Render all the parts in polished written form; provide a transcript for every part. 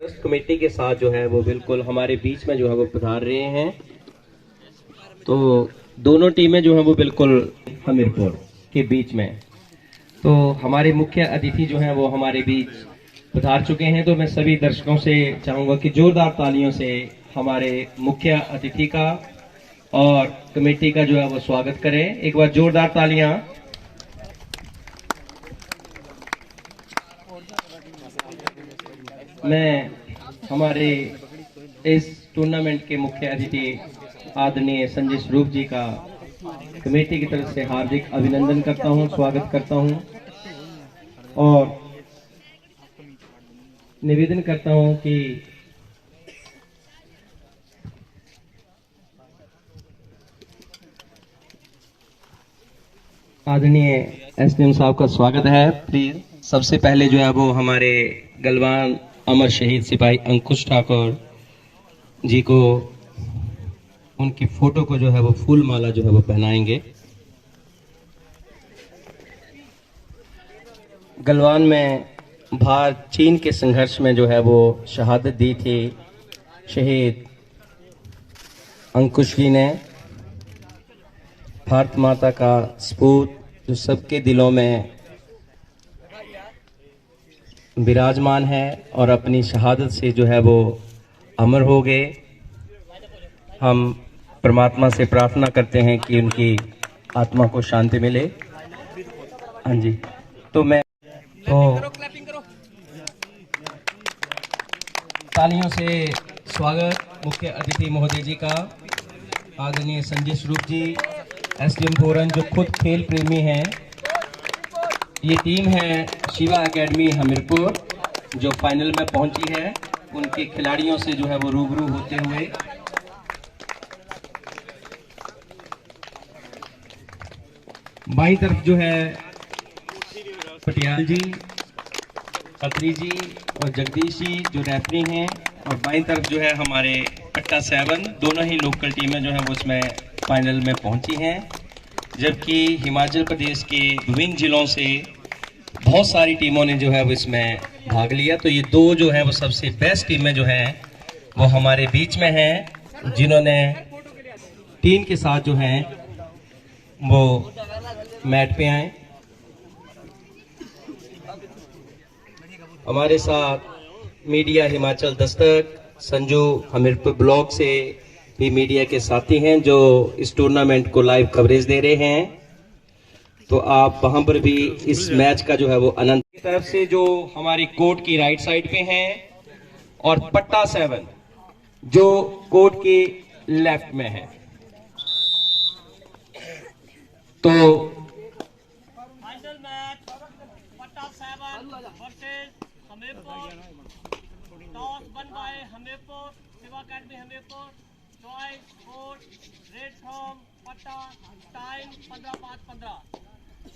Trust committee के साथ जो है वो बिल्कुल हमारे बीच में जो है वो पधार रहे हैं। तो दोनों टीमें जो है वो बिल्कुल हमीरपुर के बीच में। तो हमारे मुख्य अतिथि जो हैं वो हमारे बीच पधार चुके हैं। तो मैं सभी दर्शकों से चाहूंगा कि जोरदार तालियों से हमारे मुख्य अतिथि का और कमेटी का जो है वो स्वागत करें। एक बार जोरदार तालियां। मैं हमारे इस टूर्नामेंट के मुख्य अतिथि आदरणीय संजय स्वरूप जी का कमेटी की तरफ से हार्दिक अभिनंदन करता हूं, स्वागत करता हूं और निवेदन करता हूं कि आदरणीय एसडीएम साहब का स्वागत है। प्लीज सबसे पहले जो है वो हमारे गलवान अमर शहीद सिपाही अंकुश ठाकुर जी को उनकी फोटो को जो है वो फूल माला जो है वो पहनाएंगे। गलवान में भारत चीन के संघर्ष में जो है वो शहादत दी थी शहीद अंकुश जी ने। भारत माता का सपूत जो सबके दिलों में विराजमान है और अपनी शहादत से जो है वो अमर हो गए। हम परमात्मा से प्रार्थना करते हैं कि उनकी आत्मा को शांति मिले। हाँ जी, तो मैं तालियों से स्वागत मुख्य अतिथि महोदय जी का, आदरणीय संजय स्वरूप जी, एसडीएम फोरन जो खुद खेल प्रेमी हैं। ये टीम है शिवा एकेडमी हमीरपुर जो फाइनल में पहुंची है। उनके खिलाड़ियों से जो है वो रूबरू होते हुए बाईं तरफ जो है पटियाल जी, खत्री जी और जगदीश जी जो रेफरी हैं, और बाईं तरफ जो है हमारे पट्टा 7 दोनों ही लोकल टीमें जो है वो उसमें फाइनल में पहुंची हैं। जबकि हिमाचल प्रदेश के विभिन्न जिलों से बहुत सारी टीमों ने जो है वो इसमें भाग लिया। तो ये दो जो है वो सबसे बेस्ट टीमें जो हैं वो हमारे बीच में हैं, जिन्होंने टीम के साथ जो हैं वो मैट पे आए। हमारे साथ मीडिया हिमाचल दस्तक संजू हमीरपुर ब्लॉक से भी मीडिया के साथी हैं जो इस टूर्नामेंट को लाइव कवरेज दे रहे हैं। तो आप वहां पर भी इस मैच का जो है वो आनंद की तरफ से जो हमारी कोर्ट की राइट साइड पे हैं, और पट्टा 7 जो कोर्ट के लेफ्ट में है। तो फाइनल मैच पट्टा 7 versus Hamirpur. Toss one by Hamirpur, Shiva academy Hamirpur. Choice court red from पट्टा। टाइम 15:05:15।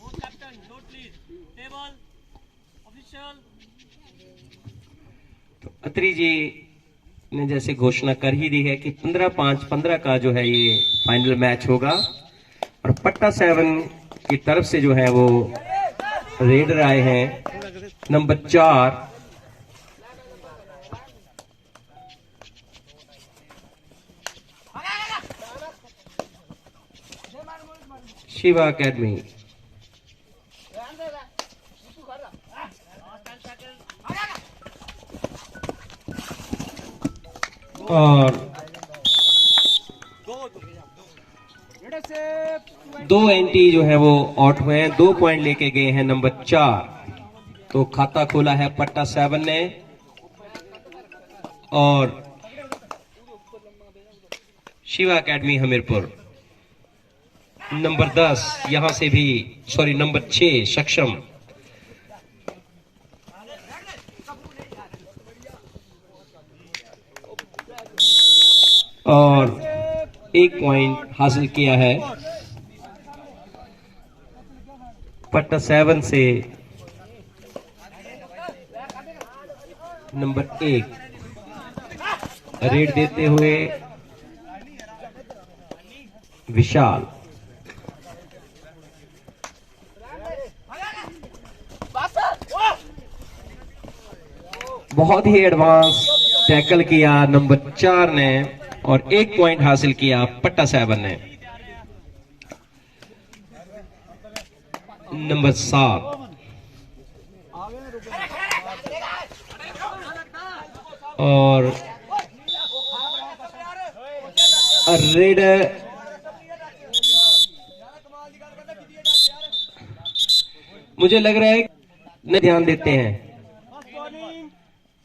वो captain note please. Table official. तो अत्री जी ने जैसे घोषणा कर ही दी है कि 15:05:15 का जो है ये फाइनल मैच होगा, और पट्टा 7 की तरफ से जो है वो रेडर आए हैं नंबर 4 शिवा अकेडमी। और 2 एंटी जो है वो आउट हुए हैं, 2 पॉइंट लेके गए हैं नंबर 4। तो खाता खोला है पट्टा 7 ने, और शिवा अकेडमी हमीरपुर नंबर 10 यहां से भी नंबर 6 सक्षम। और 1 पॉइंट हासिल किया है पट्टा 7 से नंबर 1 रेड देते हुए विशाल। बहुत ही एडवांस टैकल किया नंबर 4 ने और 1 पॉइंट हासिल किया पट्टा 7 ने। नंबर 7 और रेडर मुझे लग रहा है नहीं ध्यान देते हैं।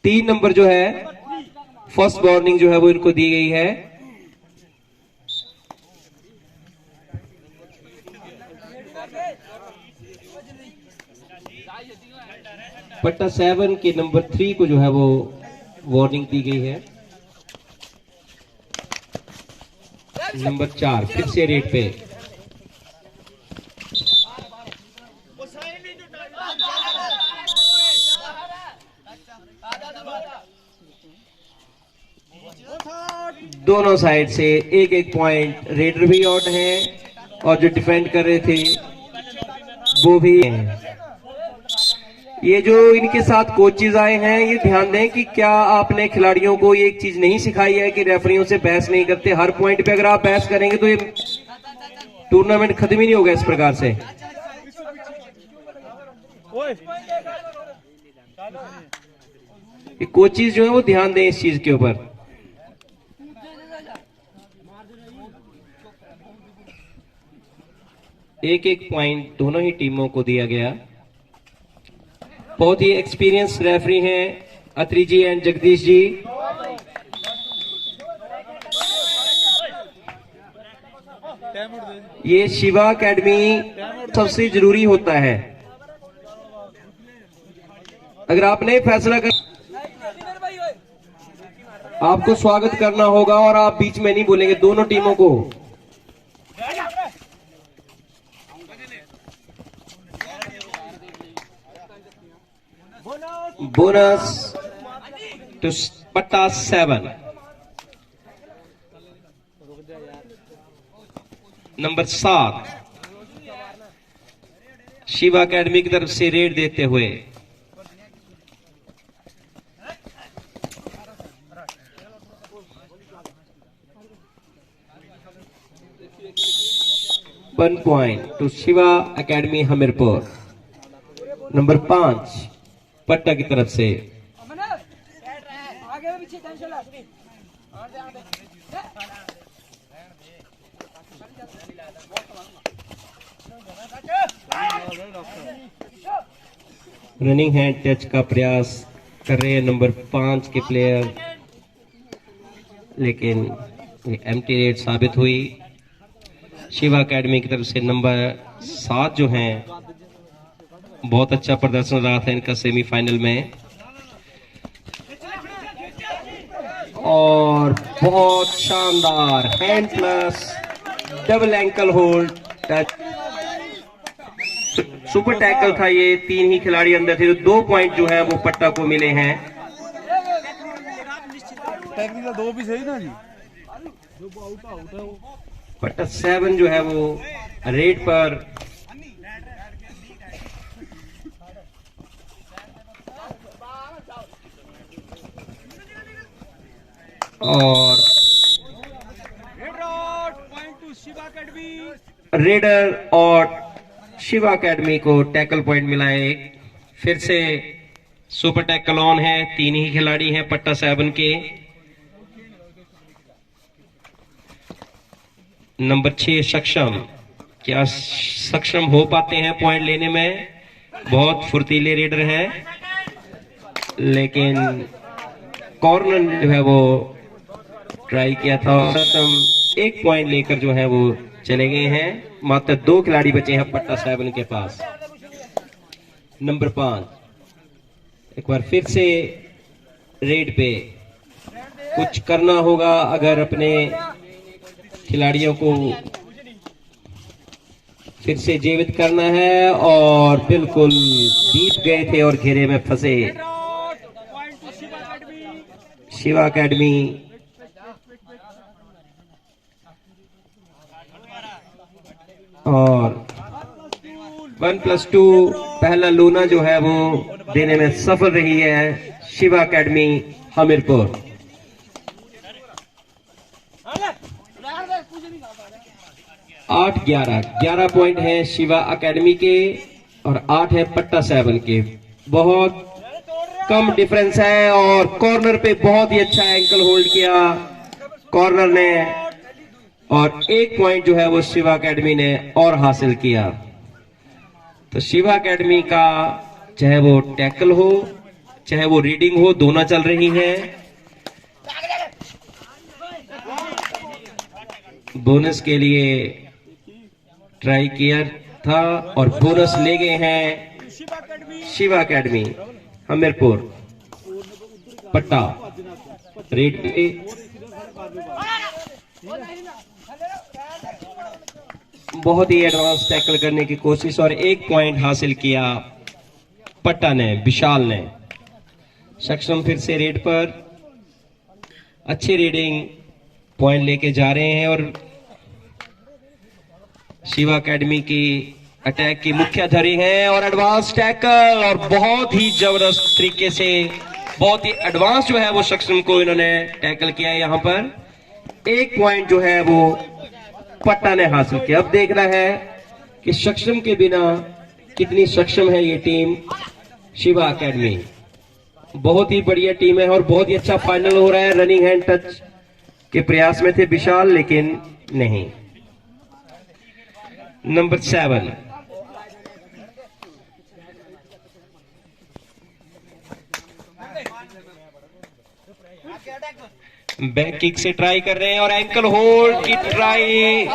3 नंबर जो है फर्स्ट वार्निंग जो है वो इनको दी गई है। पट्टा 7 के नंबर 3 को जो है वो वार्निंग दी गई है। नंबर 4 फिर से रेड पे। दोनों साइड से 1-1 पॉइंट। रेडर भी आउट हैं और जो डिफेंड कर रहे थे वो भी हैं। ये जो इनके साथ कोचेज आए हैं ये ध्यान दें कि क्या आपने खिलाड़ियों को ये एक चीज नहीं सिखाई है कि रेफरियों से बहस नहीं करते। हर पॉइंट पे अगर आप बहस करेंगे तो ये टूर्नामेंट खत्म ही नहीं होगा इस प्रकार से। कोचेज जो है वो ध्यान दें इस चीज के ऊपर। एक पॉइंट दोनों ही टीमों को दिया गया। बहुत ही एक्सपीरियंस रेफरी हैं अत्री जी एंड जगदीश जी। ये शिवा एकेडमी सबसे जरूरी होता है। अगर आपने फैसला कर आपको स्वागत करना होगा और आप बीच में नहीं बोलेंगे दोनों टीमों को। बोनस टू पट्टा 7। नंबर 7 शिवा एकेडमी की तरफ से रेड देते हुए one point two Shiva academy Hamirpur. Number 5 पट्टा की तरफ से रनिंग हैंड टच का प्रयास कर रहे हैं नंबर 5 के प्लेयर, लेकिन एम्प्टी रेड साबित हुई। शिवा एकेडमी की तरफ से नंबर 7 जो हैं बहुत अच्छा प्रदर्शन रहा था इनका सेमीफाइनल में और बहुत शानदार hand plus double ankle hold touch super tackle था। ये 3 ही खिलाड़ी अंदर थे। 2 पॉइंट जो है वो पट्टा को मिले हैं। पट्टा 7 जो है वो रेड पर और रेडर और शिवा एकेडमी को टैकल पॉइंट मिला है। फिर से सुपर टैकल ऑन है। 3 ही खिलाड़ी हैं पट्टा 7 के। नंबर 6 सक्षम, क्या सक्षम हो पाते हैं पॉइंट लेने में? बहुत फुर्तीले रेडर हैं, लेकिन कॉर्नर जो है वो ट्राई किया था। सक्षम 1 पॉइंट लेकर जो है वो चले गए हैं। मात्र 2 खिलाड़ी बचे हैं पट्टा 7 के पास। नंबर 5 एक बार फिर से रेड पे कुछ करना होगा अगर अपने खिलाड़ियों को फिर से जीवित करना है। और बिल्कुल बीत गए थे और घेरे में फंसे शिवा एकेडमी। और 1+2 पहला लूना जो है वो देने में सफल रही है शिवा एकेडमी हमीरपुर। 8-11 पॉइंट है शिवा एकेडमी के और 8 है पट्टा 7 के। बहुत कम डिफरेंस है और कॉर्नर पे बहुत ही अच्छा एंकल होल्ड किया कॉर्नर ने और 1 पॉइंट जो है वो शिवा एकेडमी ने और हासिल किया। तो शिवा एकेडमी का चाहे वो टैकल हो चाहे वो रीडिंग हो, दोनों चल रही हैं। बोनस के लिए ट्राई किया था और बोनस ले गए हैं शिवा एकेडमी हमीरपुर पट्टा। रेड पे बहुत ही एडवांस टैकल करने की कोशिश और 1 पॉइंट हासिल किया पट्टा ने, विशाल ने। सक्षम फिर से रेड पर अच्छी रीडिंग पॉइंट लेके जा रहे हैं और शिवा एकेडमी की अटैक की मुख्यधारी हैं और एडवांस टैकल और बहुत ही जबरदस्त तरीके से बहुत ही एडवांस जो है वो सक्षम को इन्होंने टैकल किया है। यहां पर 1 पॉइंट जो है वो पट्टा ने हासिल किया। अब देखना है कि सक्षम के बिना कितनी सक्षम है ये टीम शिवा एकेडमी। बहुत ही बढ़िया टीम है और बहुत ही अच्छा फाइनल हो रहा है। रनिंग हैंड टच के प्रयास में थे विशाल लेकिन नहीं। नंबर 7 बैक किक से ट्राई कर रहे हैं और एंकल होल्ड की ट्राई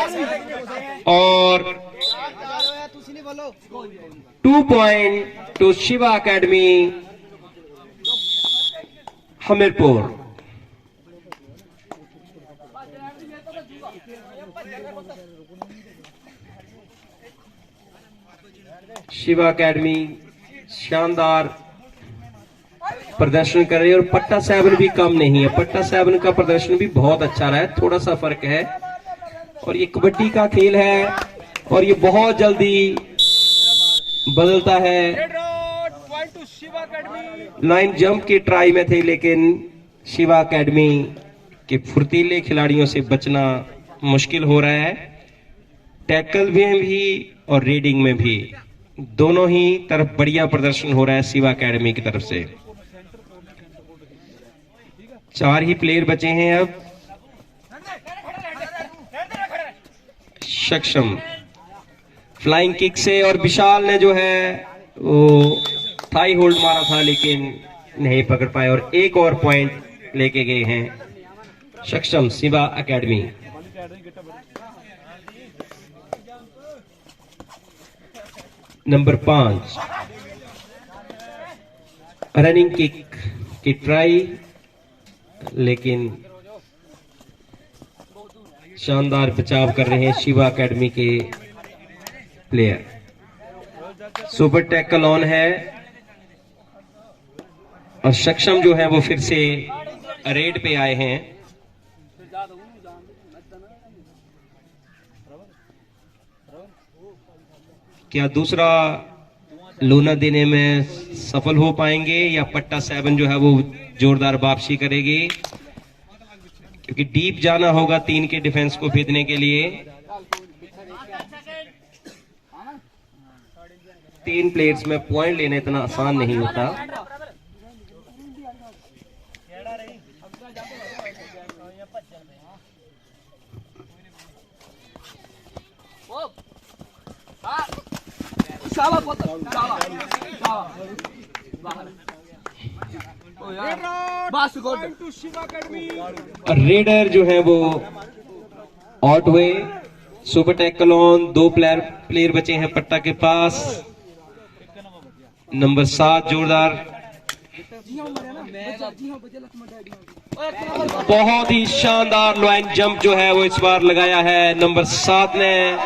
और 2 point two Shiva academy Hamirpur. Shiva academy शानदार प्रदर्शन कर रही है और पट्टा 7 भी कम नहीं है। पट्टा 7 का प्रदर्शन भी बहुत अच्छा रहा है, थोड़ा सा फर्क है और ये कबड्डी का खेल है और ये बहुत जल्दी बदलता है। लाइन जंप की ट्राई में थे लेकिन शिवा एकेडमी के फुर्तीले खिलाड़ियों से बचना मुश्किल हो रहा है। टैकल में भी और रीडिंग में भी दोनों ही तरफ बढ़िया प्रदर्शन हो रहा है शिवा एकेडमी की तरफ से। 4 ही प्लेयर बचे हैं अब। सक्षम फ्लाइंग किक से और विशाल ने जो है वो थाई होल्ड मारा था लेकिन नहीं पकड़ पाए और 1 और पॉइंट लेके गए हैं सक्षम Shiva academy. Number 5 running kick की ट्राई लेकिन शानदार बचाव कर रहे हैं शिवा एकेडमी के प्लेयर। सुपर टैकल ऑन है और सक्षम जो है वो फिर से रेड पे आए हैं। क्या दूसरा लोना देने में सफल हो पाएंगे या पट्टा 7 जो है वो जोरदार वापसी करेगी, क्योंकि डीप जाना होगा 3 के डिफेंस को भेदने के लिए। 3 प्लेयर्स में पॉइंट लेना इतना आसान नहीं होता। रेडर जो है वो आउट हुए। सुपर टैकल ऑन, 2 प्लेयर बचे हैं पट्टा के पास। नंबर 7 जोरदार, बहुत ही शानदार लाइन जंप जो है वो इस बार लगाया है नंबर 7 ने।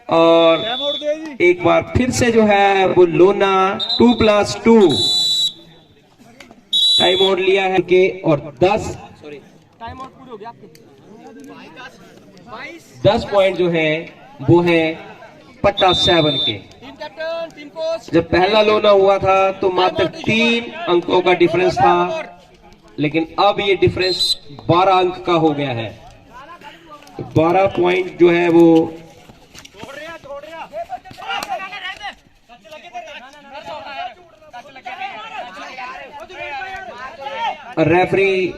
और एक बार फिर से जो है वो लोना 2+2 टाइम आउट लिया है के और 10 पॉइंट जो है वो है पट्टा 7 के। जब पहला लोना हुआ था तो मात्र 3 अंकों का डिफरेंस था लेकिन अब ये डिफरेंस 12 अंक का हो गया है। 12 पॉइंट जो है वो रेफरी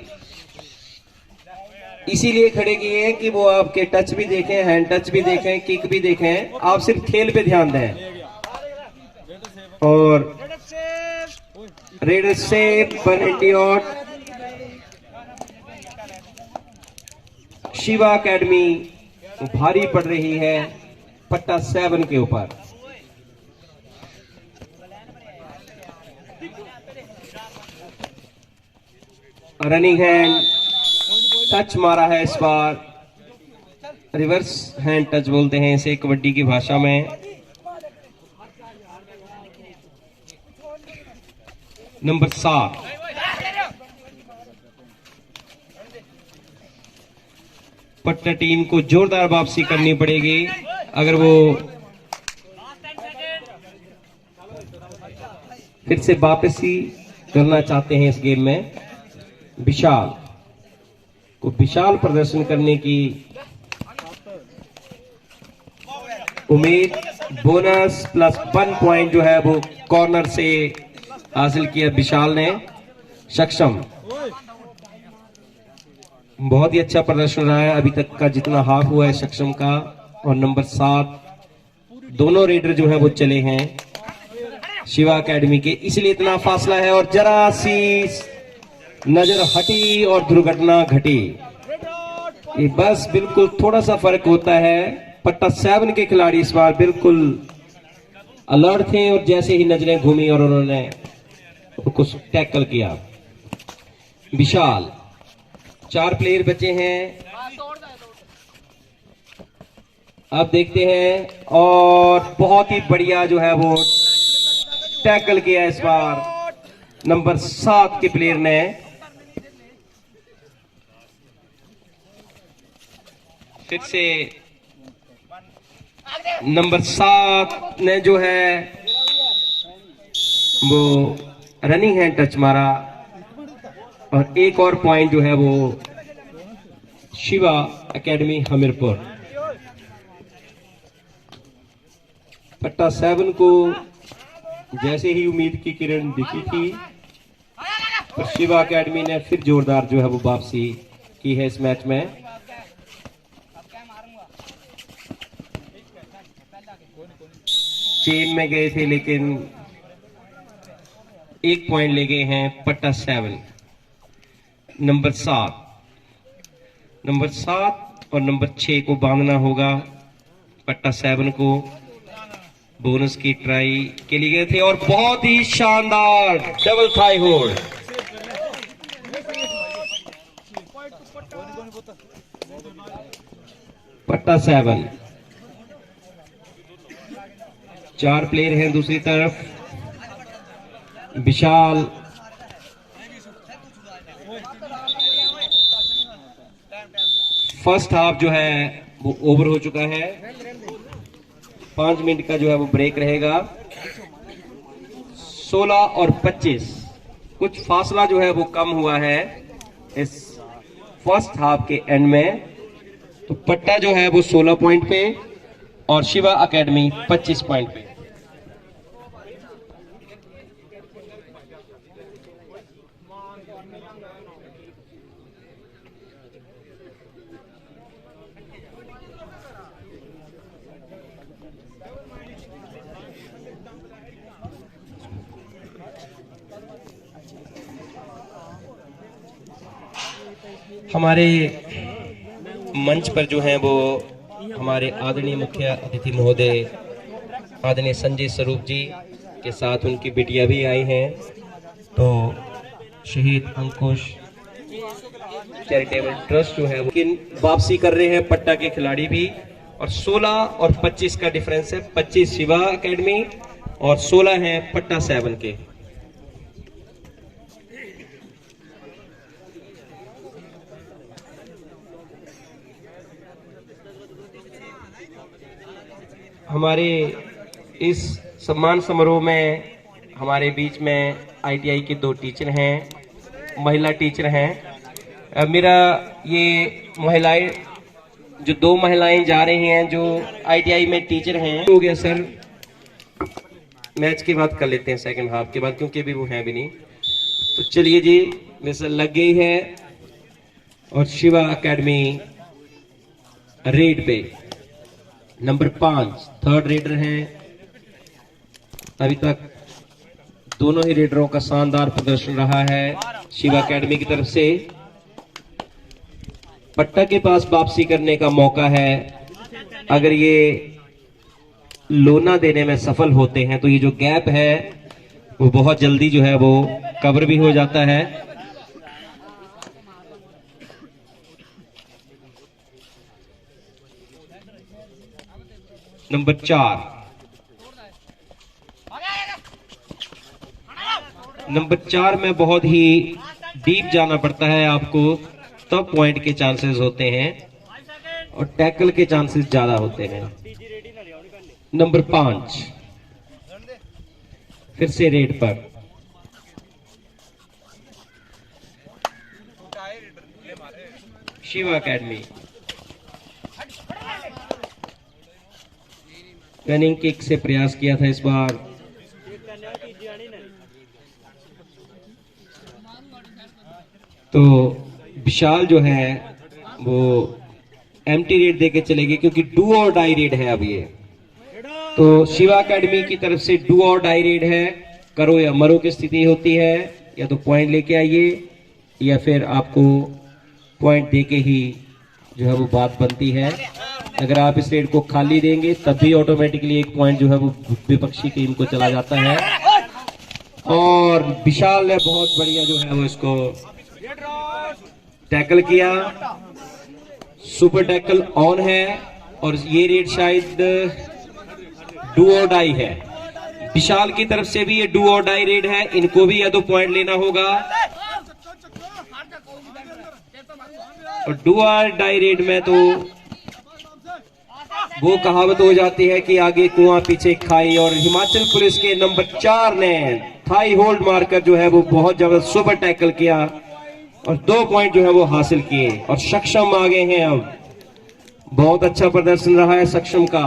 इसीलिए खड़े किए हैं कि वो आपके टच भी देखें, हैंड टच भी देखें, किक भी देखें, आप सिर्फ खेल पे ध्यान दें। और रेडर से पेनल्टी शिवा एकेडमी भारी पड़ रही है पट्टा 7 के ऊपर। रनिंग हैंड टच मारा है इस बार, रिवर्स हैंड टच बोलते हैं इसे कबड्डी की भाषा में। नंबर 7 पट्टा टीम को जोरदार वापसी करनी पड़ेगी अगर वो फिर से वापसी करना चाहते हैं इस गेम में। विशाल को विशाल प्रदर्शन करने की उम्मीद। बोनस प्लस 1 पॉइंट जो है वो कॉर्नर से हासिल किया विशाल ने। सक्षम बहुत ही अच्छा प्रदर्शन रहा है अभी तक का जितना हाफ हुआ है सक्षम का और नंबर 7 दोनों रेडर जो है वो चले हैं शिवा एकेडमी के, इसलिए इतना फासला है। और जरा सी नजर हटी और दुर्घटना घटी। ये बस बिल्कुल थोड़ा सा फर्क होता है। पट्टा 7 के खिलाड़ी इस बार बिल्कुल अलर्ट थे और जैसे ही नजरें घूमी और उन्होंने उसको टैकल किया। विशाल 4 प्लेयर बचे हैं, अब देखते हैं। और बहुत ही बढ़िया जो है वो टैकल किया इस बार नंबर 7 के प्लेयर ने। फिर से नंबर 7 ने जो है वो रनिंग हैंड टच मारा और एक और पॉइंट जो है वो शिवा एकेडमी हमीरपुर। पट्टा 7 को जैसे ही उम्मीद की किरण दिखी थी तो शिवा एकेडमी ने फिर जोरदार जो है वो वापसी की है इस मैच में। चेन में गए थे लेकिन 1 पॉइंट ले गए हैं पट्टा 7। नंबर 7 और नंबर 6 को बांधना होगा। पट्टा 7 को बोनस की ट्राई के लिए गए थे और बहुत ही शानदार डबल थाई होल्ड। पट्टा 7 4 प्लेयर हैं दूसरी तरफ। विशाल फर्स्ट हाफ जो है वो ओवर हो चुका है। 5 मिनट का जो है वो ब्रेक रहेगा। 16 और 25 कुछ फासला जो है वो कम हुआ है इस फर्स्ट हाफ के एंड में। तो पट्टा जो है वो 16 पॉइंट पे और शिवा एकेडमी 25 पॉइंट पे। हमारे मंच पर जो हैं वो हमारे आदरणीय मुख्य अतिथि महोदय आदरणीय संजय स्वरूप जी के साथ उनकी बिटिया भी आई हैं। तो शहीद अंकुश चैरिटेबल ट्रस्ट जो है वो वापसी कर रहे हैं पट्टा के खिलाड़ी भी। और 16 और 25 का डिफरेंस है। 25 शिवा एकेडमी और 16 है पट्टा 7 के। हमारे इस सम्मान समारोह में हमारे बीच में आईटीआई के 2 टीचर हैं महिला टीचर हैं। मेरा ये महिलाएं जो 2 महिलाएं जा रही हैं जो ITI में टीचर हैं। हो गया सर, मैच की बात कर लेते हैं सेकंड हाफ के बाद, क्योंकि अभी वो है भी नहीं। तो चलिए जी, मिसल लग गई है और शिवा एकेडमी रेड पे नंबर 5 थर्ड रेडर हैं। अभी तक दोनों ही रेडरों का शानदार प्रदर्शन रहा है शिवा एकेडमी की तरफ से। पट्टा के पास वापसी करने का मौका है। अगर ये लोना देने में सफल होते हैं तो ये जो गैप है वो बहुत जल्दी जो है वो कवर भी हो जाता है। नंबर 4 में बहुत ही डीप जाना पड़ता है आपको, तब पॉइंट के चांसेस होते हैं और टैकल के चांसेस ज्यादा होते हैं। नंबर 5 फिर से रेड पर शिवा एकेडमी। रनिंग किक से प्रयास किया था इस बार। तो विशाल जो है वो एम्प्टी रेड देके चलेगी, क्योंकि डू और डाई रेड है अब ये। तो शिवा एकेडमी की तरफ से डू और डाई रेड है, करो या मरो की स्थिति होती है। या तो पॉइंट लेके आइए या फिर आपको पॉइंट देके ही जो है वो बात बनती है। अगर आप इस रेड को खाली देंगे तब भी ऑटोमेटिकली एक पॉइंट जो है वो विपक्षी टीम को चला जाता है। और विशाल ने बहुत बढ़िया जो है वो इसको टैकल किया। सुपर टैकल ऑन है और ये रेड शायद डू और डाई है। विशाल की तरफ से भी ये डू और डाई रेड है, इनको भी या तो पॉइंट लेना होगा। और डू और डाई रेड में तो वो कहावत हो जाती है कि आगे कुआं पीछे खाई। और हिमाचल पुलिस के नंबर 4 ने थाई होल्ड मारकर जो है वो बहुत जबरदस्त सुपर टैकल किया और 2 पॉइंट जो है वो हासिल किए और सक्षम आ गए हैं। अब बहुत अच्छा प्रदर्शन रहा है सक्षम का।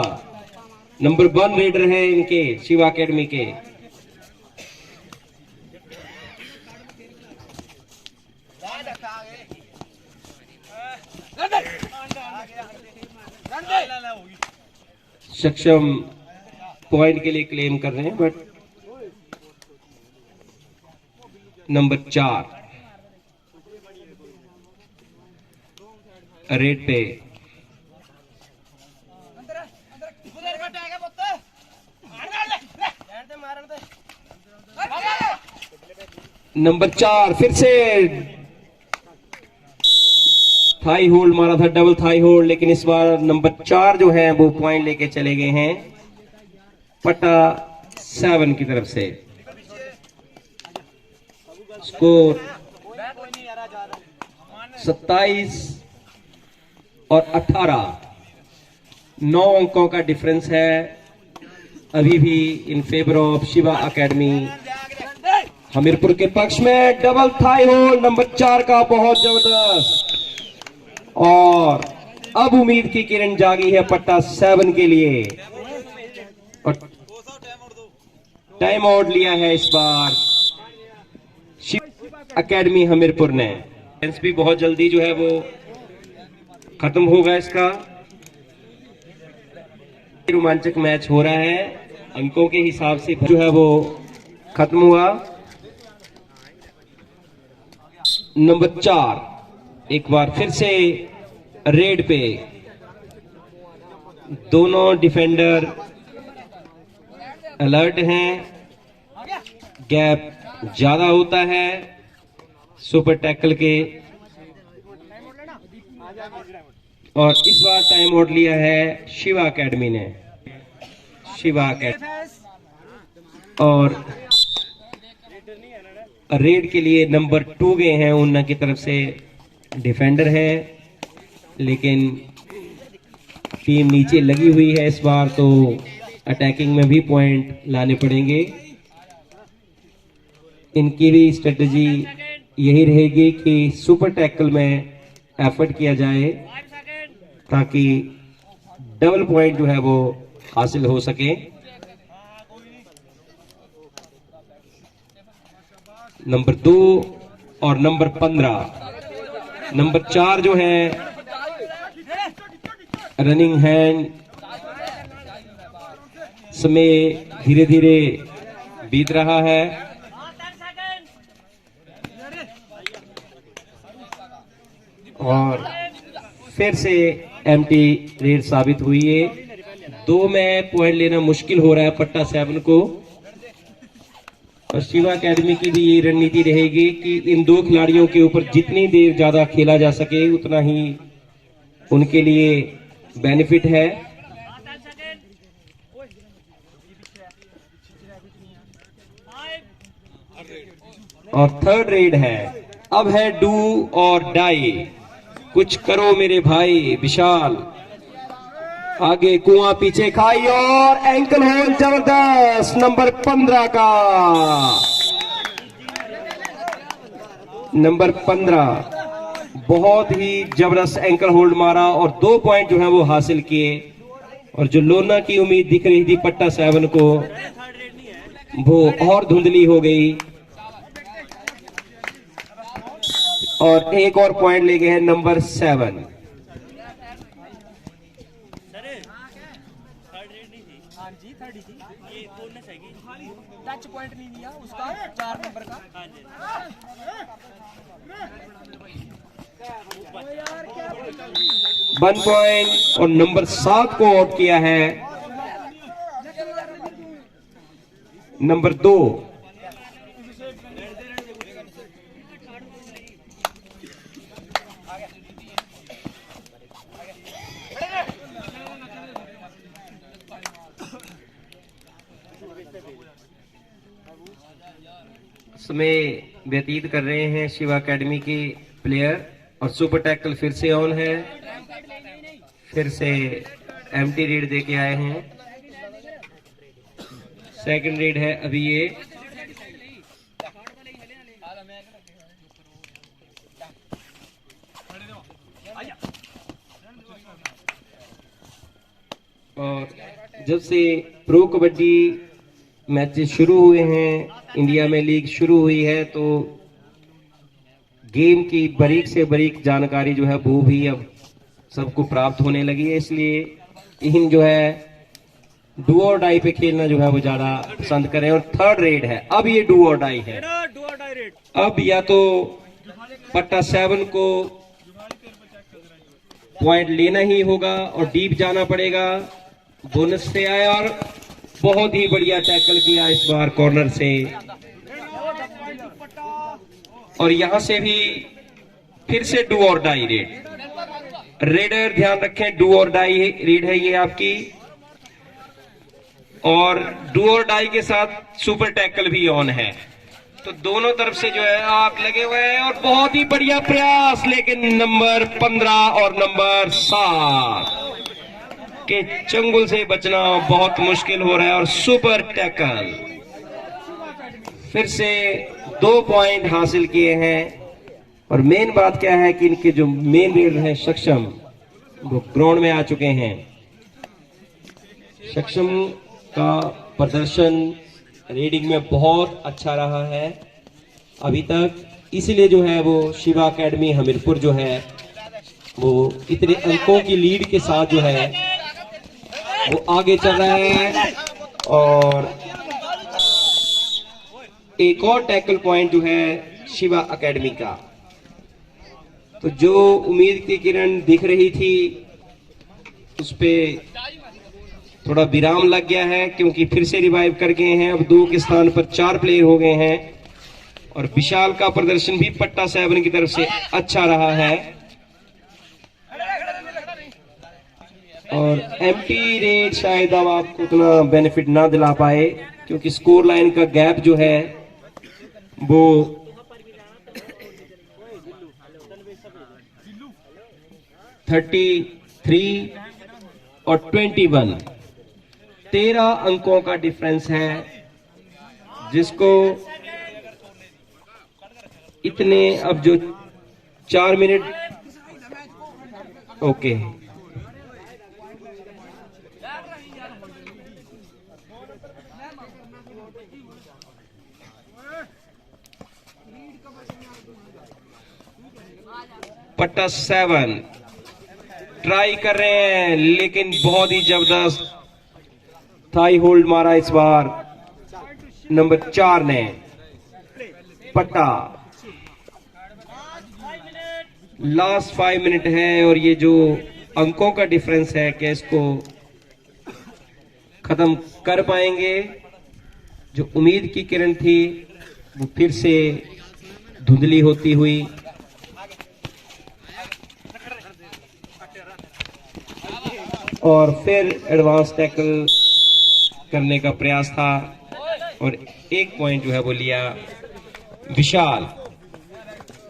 नंबर 1 रेडर है इनके शिवा एकेडमी के। सक्षम पॉइंट के लिए क्लेम कर रहे हैं, बट नंबर 4 रेड पे नंबर 4 फिर से थाई होल्ड मारा था, डबल थाई होल्ड, लेकिन इस बार नंबर 4 जो है वो पॉइंट लेके चले गए हैं पट्टा 7 की तरफ से। स्कोर 27 और 18, 9 अंकों का डिफरेंस है अभी भी in favour of Shiva academy. Hamirpur के पक्ष में डबल थाई होल्ड नंबर 4 का, बहुत जबरदस्त। और अब उम्मीद की किरण जागी है पट्टा 7 के लिए और टाइम आउट लिया है इस बार शिवा एकेडमी हमीरपुर ने। भी बहुत जल्दी जो है वो खत्म होगा इसका। रोमांचक मैच हो रहा है, अंकों के हिसाब से जो है वो खत्म हुआ। नंबर 4 एक बार फिर से रेड पे, दोनों डिफेंडर अलर्ट हैं, गैप ज्यादा होता है सुपर टैकल के। और इस बार टाइम आउट लिया है शिवा एकेडमी ने। शिवा एकेडमी और रेड के लिए नंबर 2 गए हैं, उन्ना की तरफ से डिफेंडर है, लेकिन टीम नीचे लगी हुई है इस बार, तो अटैकिंग में भी पॉइंट लाने पड़ेंगे। इनकी भी स्ट्रेटजी यही रहेगी कि सुपर टैकल में एफर्ट किया जाए 5 सेकंड। ताकि डबल पॉइंट जो है वो हासिल हो सके। नंबर 2 और नंबर 15, नंबर 4 जो है रनिंग हैंड समय धीरे धीरे बीत रहा है 10 सेकंड। और फिर से एम्प्टी रेड साबित हुई है। 2 में पॉइंट लेना मुश्किल हो रहा है पट्टा 7 को। और शिवा एकेडमी की भी ये रणनीति रहेगी कि इन 2 खिलाड़ियों के ऊपर जितनी देर ज्यादा खेला जा सके उतना ही उनके लिए बेनिफिट है। 10 सेकंड। 5 और थर्ड रेड है, अब है डू और डाई। कुछ करो मेरे भाई विशाल, आगे कुआं पीछे खाई और एंकल होल जबरदस्त नंबर 15 का। नंबर 15 बहुत ही जबरदस्त एंकल होल्ड मारा और 2 पॉइंट जो है वो हासिल किए। और जो लोना की उम्मीद दिख रही थी पट्टा 7 को वो और धुंधली हो गई। और एक और पॉइंट ले गए हैं नंबर 7। हाँ जी 30 थी। ये बोनस है कि टच पॉइंट नहीं लिया उसका 4 नंबर का। हाँ जी 1 पॉइंट और नंबर 7 को आउट किया है नंबर 2। समय व्यतीत कर रहे हैं शिवा एकेडमी के प्लेयर। और सुपर टैकल फिर से ऑन है, फिर से एम्प्टी रीड दे के आए हैं। सेकंड रीड है अभी ये। और जब से प्रो कबड्डी मैचेस शुरू हुए हैं, इंडिया में लीग शुरू हुई है, तो गेम की बारीक से बारीक जानकारी जो है वो भी अब सबको प्राप्त होने लगी है। इसलिए इन जो है डू और डाई पे खेलना जो है वो ज्यादा पसंद करें। और थर्ड रेड है, अब ये डू और डाई है। अब या तो पट्टा 7 को पॉइंट लेना ही होगा और डीप जाना पड़ेगा। बोनस से आया और बहुत ही बढ़िया टैकल किया इस बार कॉर्नर से। और यहां से भी फिर से डू और डाई रेड। रेडर ध्यान रखें, डू और डाई रेड है ये आपकी। और डू और डाई के साथ सुपर टैकल भी ऑन है, तो दोनों तरफ से जो है आप लगे हुए हैं। और बहुत ही बढ़िया प्रयास, लेकिन नंबर 15 और नंबर 7 के चंगुल से बचना बहुत मुश्किल हो रहा है। और सुपर टैकल फिर से 2 पॉइंट हासिल किए हैं। और मेन बात क्या है कि इनके जो मेन रेडर हैं सक्षम, वो ग्राउंड में आ चुके हैं। सक्षम का प्रदर्शन रेडिंग में बहुत अच्छा रहा है अभी तक, इसलिए जो है वो शिवा एकेडमी हमीरपुर जो है वो इतने अंकों की लीड के साथ जो है वो आगे चल रहा है। और एक और टैकल पॉइंट जो है शिवा एकेडमी का। तो जो उम्मीद की किरण दिख रही थी उस पे थोड़ा विराम लग गया है, क्योंकि फिर से रिवाइव कर गए हैं। अब 2 के स्थान पर 4 प्लेयर हो गए हैं। और विशाल का प्रदर्शन भी पट्टा 7 की तरफ से अच्छा रहा है। और एम्प्टी रेड शायद अब आपको उतना बेनिफिट ना दिला पाए, क्योंकि स्कोर लाइन का गैप जो है वो 33 और 21, 13 अंकों का डिफरेंस है, जिसको इतने अब जो 4 मिनट ओके पट्टा 7 ट्राई कर रहे हैं लेकिन बहुत ही जबरदस्त थाई होल्ड मारा इस बार नंबर 4 ने पट्टा। लास्ट 5 मिनट है और ये जो अंकों का डिफरेंस है कि इसको खत्म कर पाएंगे। जो उम्मीद की किरण थी वो फिर से धुंधली होती हुई। और फिर एडवांस टैकल करने का प्रयास था और एक पॉइंट जो है वो लिया विशाल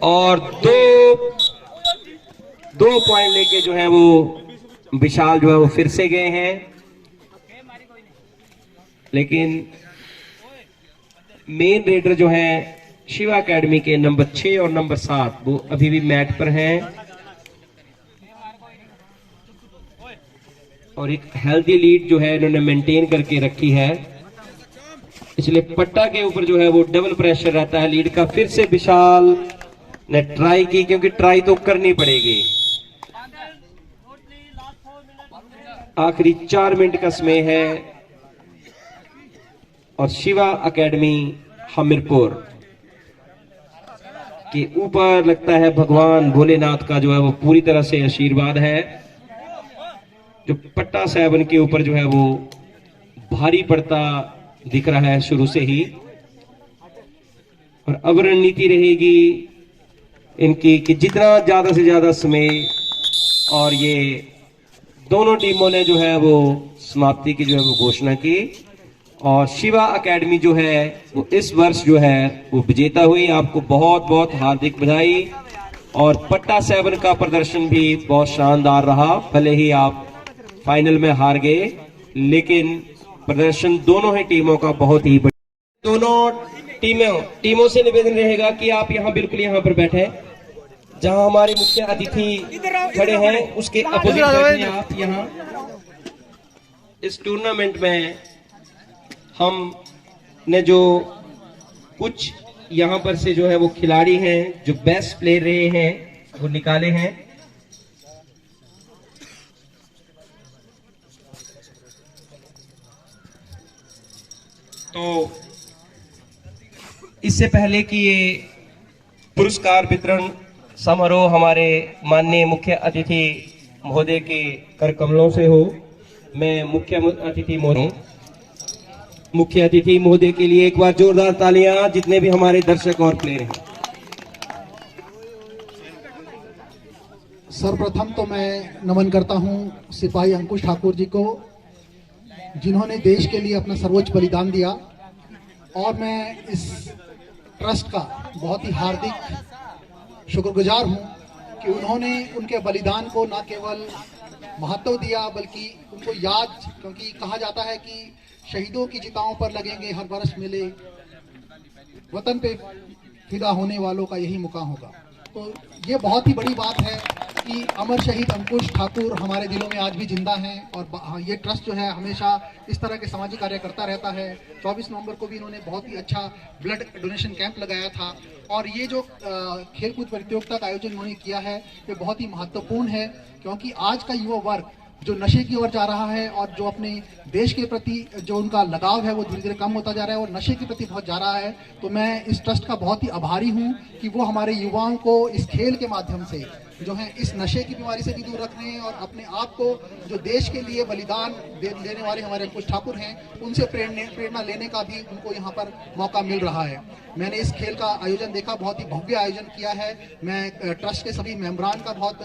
और दो पॉइंट लेके जो है वो विशाल जो है वो फिर से गए हैं। लेकिन मेन रेडर जो है शिवा एकेडमी के नंबर 6 और नंबर 7 वो अभी भी मैट पर हैं और एक हेल्दी लीड जो है इन्होंने मेंटेन करके रखी है। इसलिए पट्टा के ऊपर जो है वो डबल प्रेशर रहता है लीड का। फिर से विशाल ने ट्राई की क्योंकि ट्राई तो करनी पड़ेगी। आखिरी 4 मिनट का समय है और शिवा एकेडमी हमीरपुर के ऊपर लगता है भगवान भोलेनाथ का जो है वो पूरी तरह से आशीर्वाद है। जो पट्टा 7 के ऊपर जो है वो भारी पड़ता दिख रहा है शुरू से ही। और अब रणनीति रहेगी इनकी कि जितना ज्यादा से ज्यादा समय और ये दोनों टीमों ने जो है वो समाप्ति की जो है वो घोषणा की और शिवा एकेडमी जो है वो इस वर्ष जो है वो विजेता हुई। आपको बहुत बहुत हार्दिक बधाई। और पट्टा 7 का प्रदर्शन भी बहुत शानदार रहा। भले ही आप फाइनल में हार गए लेकिन प्रदर्शन दोनों ही टीमों का बहुत ही बढ़िया। दोनों टीमों से निवेदन रहेगा कि आप यहाँ बिल्कुल यहाँ पर बैठे जहां हमारे मुख्य अतिथि खड़े हैं उसके अपोजिट बैठे हैं आप। यहाँ इस टूर्नामेंट में हम ने जो कुछ यहाँ पर से जो है वो खिलाड़ी हैं जो बेस्ट प्लेयर रहे हैं वो निकाले हैं। तो इससे पहले कि ये पुरस्कार वितरण समारोह हमारे माननीय मुख्य अतिथि महोदय के कर कमलों से हो, मैं मुख्य अतिथि महोदय के लिए एक बार जोरदार तालियां जितने भी हमारे दर्शक और प्लेयर हैं। सर्वप्रथम तो मैं नमन करता हूं सिपाही अंकुश ठाकुर जी को जिन्होंने देश के लिए अपना सर्वोच्च बलिदान दिया। और मैं इस ट्रस्ट का बहुत ही हार्दिक शुक्रगुजार हूं कि उन्होंने उनके बलिदान को न केवल महत्व दिया बल्कि उनको याद, क्योंकि कहा जाता है कि शहीदों की चिताओं पर लगेंगे हर बरस मेले, वतन पे फिदा होने वालों का यही मुकाम होगा। तो ये बहुत ही बड़ी बात है कि अमर शहीद अंकुश ठाकुर हमारे दिलों में आज भी जिंदा हैं। और ये ट्रस्ट जो है हमेशा इस तरह के सामाजिक कार्य करता रहता है। 24 नवंबर को भी इन्होंने बहुत ही अच्छा ब्लड डोनेशन कैंप लगाया था। और ये जो खेलकूद प्रतियोगिता का आयोजन उन्होंने किया है ये बहुत ही महत्वपूर्ण है, क्योंकि आज का युवा वर्ग जो नशे की ओर जा रहा है और जो अपने देश के प्रति जो उनका लगाव है वो धीरे धीरे कम होता जा रहा है और नशे के प्रति बहुत जा रहा है। तो मैं इस ट्रस्ट का बहुत ही आभारी हूं कि वो हमारे युवाओं को इस खेल के माध्यम से जो है इस नशे की बीमारी से भी दूर रख रहे हैं और अपने आप को जो देश के लिए बलिदान देने वाले हमारे अंकुश ठाकुर हैं उनसे प्रेरणा लेने का भी उनको यहाँ पर मौका मिल रहा है। मैंने इस खेल का आयोजन देखा, बहुत ही भव्य आयोजन किया है। मैं ट्रस्ट के सभी मेंबरान का बहुत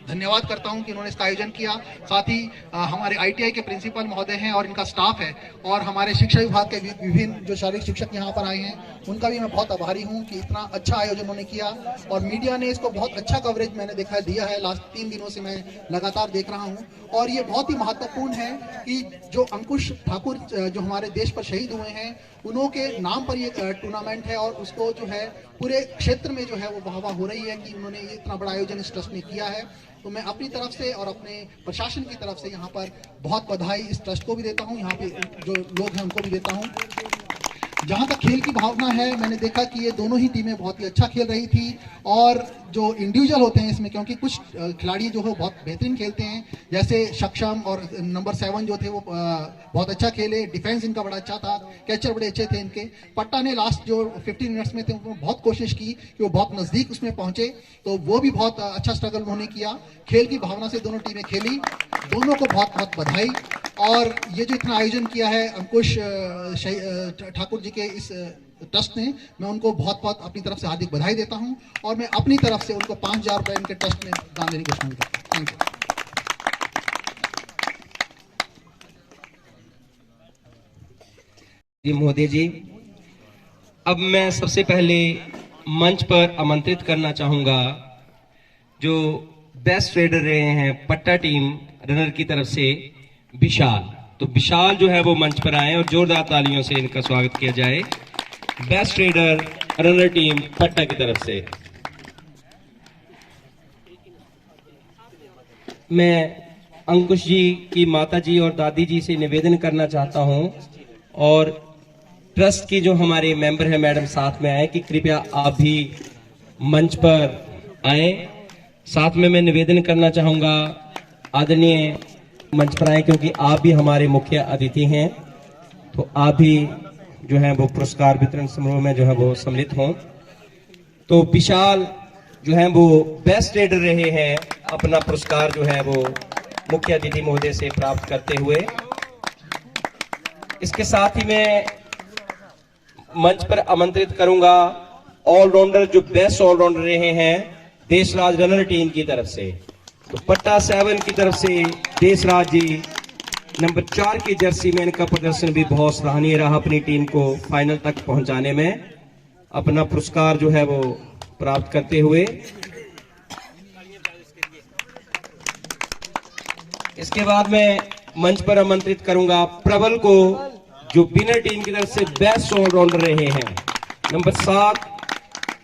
धन्यवाद करता हूं कि उन्होंने इसका आयोजन किया। साथ ही हमारे ITI के प्रिंसिपल महोदय हैं और इनका स्टाफ है, और हमारे शिक्षा विभाग के विभिन्न जो शारीरिक शिक्षक यहाँ पर आए हैं, उनका भी मैं बहुत आभारी हूँ कि इतना अच्छा आयोजन उन्होंने किया। और मीडिया ने इसको बहुत अच्छा कवरेज मैंने देखा दिया है। लास्ट 3 दिनों से मैं लगातार देख रहा हूँ, और ये बहुत ही महत्वपूर्ण है कि जो अंकुश ठाकुर जो हमारे देश पर शहीद हुए हैं, उन्हों के नाम पर ये टूर्नामेंट है, और उसको जो है पूरे क्षेत्र में जो है वो वाहवाह हो रही है कि उन्होंने ये इतना बड़ा आयोजन इस ट्रस्ट ने किया है। तो मैं अपनी तरफ से और अपने प्रशासन की तरफ से यहाँ पर बहुत बधाई इस ट्रस्ट को भी देता हूँ, यहाँ पे जो लोग हैं उनको भी देता हूँ। जहाँ तक खेल की भावना है, मैंने देखा कि ये दोनों ही टीमें बहुत ही अच्छा खेल रही थी, और जो इंडिविजुअल होते हैं इसमें, क्योंकि कुछ खिलाड़ी जो है बहुत बेहतरीन खेलते हैं, जैसे सक्षम और नंबर 7 जो थे वो बहुत अच्छा खेले, डिफेंस इनका बड़ा अच्छा था, कैचर बड़े अच्छे थे इनके। पट्टा ने लास्ट जो 15 मिनट्स में थे उन्होंने बहुत कोशिश की कि वो बहुत नजदीक उसमें पहुंचे, तो वो भी बहुत अच्छा स्ट्रगल उन्होंने किया। खेल की भावना से दोनों टीमें खेली, दोनों को बहुत बहुत बधाई। और ये जो इतना आयोजन किया है अंकुश ठाकुर जी के इस ट्रस्ट ने, मैं उनको बहुत बहुत अपनी तरफ से हार्दिक बधाई देता हूं, और मैं अपनी तरफ से उनको 5000 रुपए इनके ट्रस्ट में दान देने की घोषणा करता हूं। थैंक यू महोदय जी। अब मैं सबसे पहले मंच पर आमंत्रित करना चाहूंगा जो बेस्ट रेडर रहे हैं पट्टा टीम रनर की तरफ से विशाल। तो विशाल जो है वो मंच पर आए और जोरदार तालियों से इनका स्वागत किया जाए, बेस्ट रेडर रनर टीम पट्टा की तरफ से। मैं अंकुश जी की माता जी और दादी जी से निवेदन करना चाहता हूं, और ट्रस्ट की जो हमारे मेंबर हैं मैडम साथ में आए, कि कृपया आप भी मंच पर आए। साथ में मैं निवेदन करना चाहूंगा आदरणीय मंच पर आए, क्योंकि आप भी हमारे मुख्य अतिथि हैं, तो आप भी जो है वो पुरस्कार वितरण समारोह में जो है वो सम्मिलित हों। तो विशाल जो है वो बेस्ट रेडर रहे हैं, अपना पुरस्कार जो है वो मुख्य अतिथि महोदय से प्राप्त करते हुए। इसके साथ ही मैं मंच पर आमंत्रित करूंगा ऑलराउंडर, जो बेस्ट ऑलराउंडर रहे हैं देशराज रनर टीम की तरफ से। तो पट्टा 7 की तरफ से देशराज जी, नंबर 4 की जर्सी में इनका प्रदर्शन भी बहुत सराहनीय रहा, अपनी टीम को फाइनल तक पहुंचाने में अपना पुरस्कार जो है वो प्राप्त करते हुए। इसके बाद मैं मंच पर आमंत्रित करूंगा प्रबल को, जो विनर टीम की तरफ से बेस्ट ऑलराउंडर रहे हैं, नंबर 7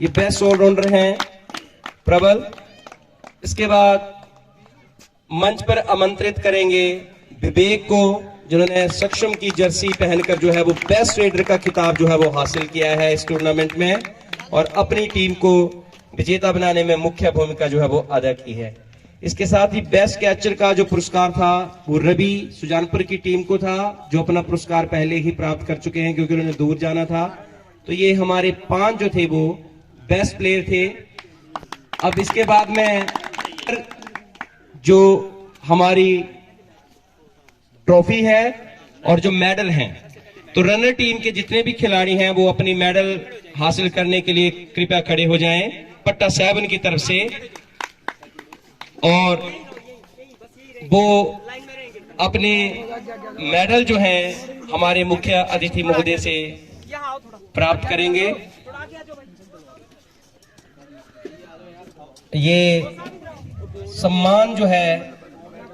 ये बेस्ट ऑलराउंडर हैं प्रबल। इसके बाद मंच पर आमंत्रित करेंगे विवेक को, जिन्होंने सक्षम की जर्सी पहनकर जो है वो बेस्ट रेडर का खिताब जो है वो हासिल किया है इस टूर्नामेंट में, और अपनी टीम को विजेता बनाने में मुख्य भूमिका जो है वो अदा की है। इसके साथ ही बेस्ट कैचर का जो पुरस्कार था वो रवि सुजानपुर की टीम को था, जो अपना पुरस्कार पहले ही प्राप्त कर चुके हैं क्योंकि उन्होंने दूर जाना था। तो ये हमारे 5 जो थे वो बेस्ट प्लेयर थे। अब इसके बाद में जो हमारी ट्रॉफी है और जो मेडल हैं, तो रनर टीम के जितने भी खिलाड़ी हैं वो अपनी मेडल हासिल करने के लिए कृपया खड़े हो जाएं पट्टा 7 की तरफ से, और वो अपने मेडल जो है हमारे मुख्य अतिथि महोदय से प्राप्त करेंगे। ये सम्मान जो है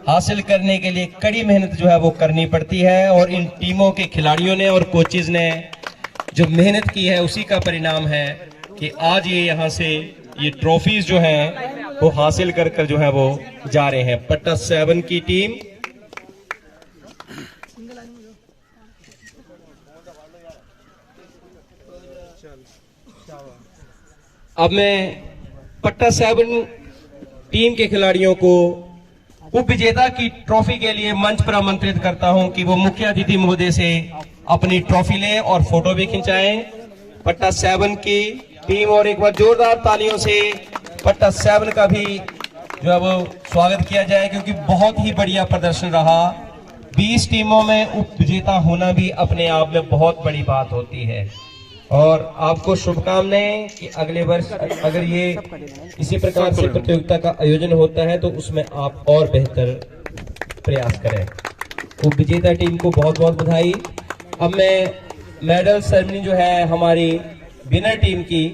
हासिल करने के लिए कड़ी मेहनत जो है वो करनी पड़ती है, और इन टीमों के खिलाड़ियों ने और कोचेज ने जो मेहनत की है उसी का परिणाम है कि आज ये यहाँ से ये ट्रॉफीज जो हैं वो हासिल कर कर जो है वो जा रहे हैं। पट्टा 7 की टीम अब मैं पट्टा 7 टीम के खिलाड़ियों को उप विजेता की ट्रॉफी के लिए मंच पर आमंत्रित करता हूं कि वो मुख्य अतिथि महोदय से अपनी ट्रॉफी लें और फोटो भी खिंचाएं। पट्टा 7 की टीम, और एक बार जोरदार तालियों से पट्टा 7 का भी जो है वो स्वागत किया जाए, क्योंकि बहुत ही बढ़िया प्रदर्शन रहा। 20 टीमों में उप विजेता होना भी अपने आप में बहुत बड़ी बात होती है। और आपको शुभकामनाएं कि अगले वर्ष अगर ये इसी प्रकार से प्रतियोगिता का आयोजन होता है तो उसमें आप और बेहतर प्रयास करें। तो विजेता टीम को बहुत बहुत बधाई। अब मैं मेडल सेरेमनी जो है हमारी विनर टीम की,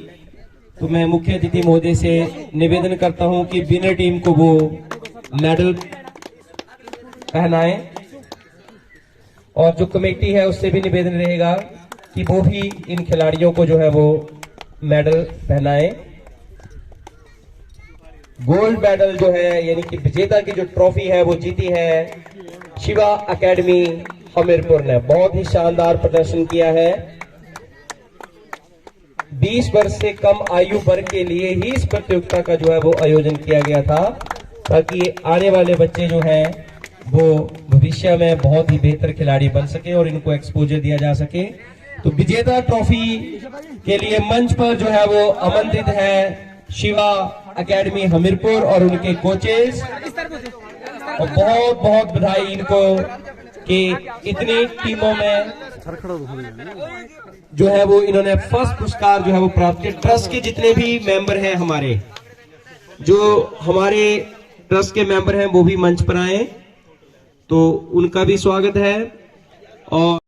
तो मैं मुख्य अतिथि महोदय से निवेदन करता हूं कि विनर टीम को वो मेडल पहनाएं, और जो कमेटी है उससे भी निवेदन रहेगा कि वो भी इन खिलाड़ियों को जो है वो मेडल पहनाएं। गोल्ड मेडल जो है यानी कि विजेता की जो ट्रॉफी है वो जीती है शिवा एकेडमी हमीरपुर ने। बहुत ही शानदार प्रदर्शन किया है। 20 वर्ष से कम आयु वर्ग के लिए ही इस प्रतियोगिता का जो है वो आयोजन किया गया था, ताकि आने वाले बच्चे जो हैं वो भविष्य में बहुत ही बेहतर खिलाड़ी बन सके और इनको एक्सपोजर दिया जा सके। तो विजेता ट्रॉफी के लिए मंच पर जो है वो आमंत्रित है शिवा एकेडमी हमीरपुर और उनके कोचेस, और बहुत बहुत बधाई इनको कि इतनी टीमों में जो है वो इन्होंने फर्स्ट पुरस्कार जो है वो प्राप्त किया। ट्रस्ट के जितने भी मेंबर हैं हमारे, जो हमारे ट्रस्ट के मेंबर हैं वो भी मंच पर आए, तो उनका भी स्वागत है। और